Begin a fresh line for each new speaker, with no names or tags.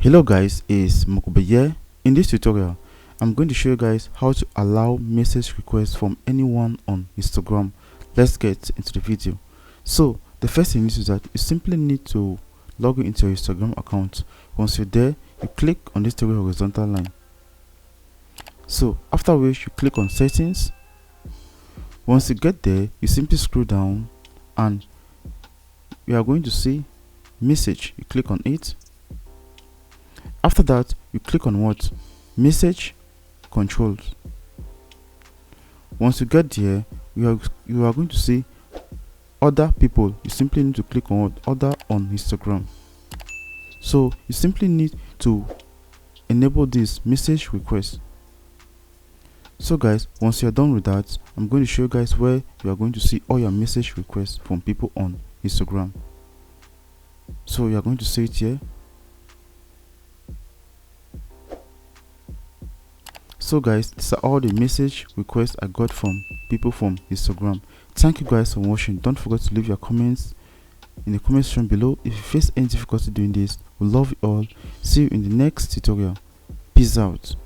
Hello guys, it's Mokuba here. In this tutorial, I'm going to show you guys how to allow message requests from anyone on Instagram. Let's get into the video. So the first thing is that you simply need to log into your Instagram account. Once you're there, you click on this three horizontal line. So after which you click on settings. Once you get there, you simply scroll down and you are going to see message. You click on it. After that, you click on what? Message controls. Once you get there, you are going to see other people. You simply need to click on what? Other on Instagram. So you simply need to enable this message request. So guys, once you are done with that, I'm going to show you guys where you are going to see all your message requests from people on Instagram. So you are going to see it here. So guys, these are all the message requests I got from people from Instagram. Thank you guys for watching. Don't forget to leave your comments in the comment section below. If you face any difficulty doing this, we love you all. See you in the next tutorial. Peace out.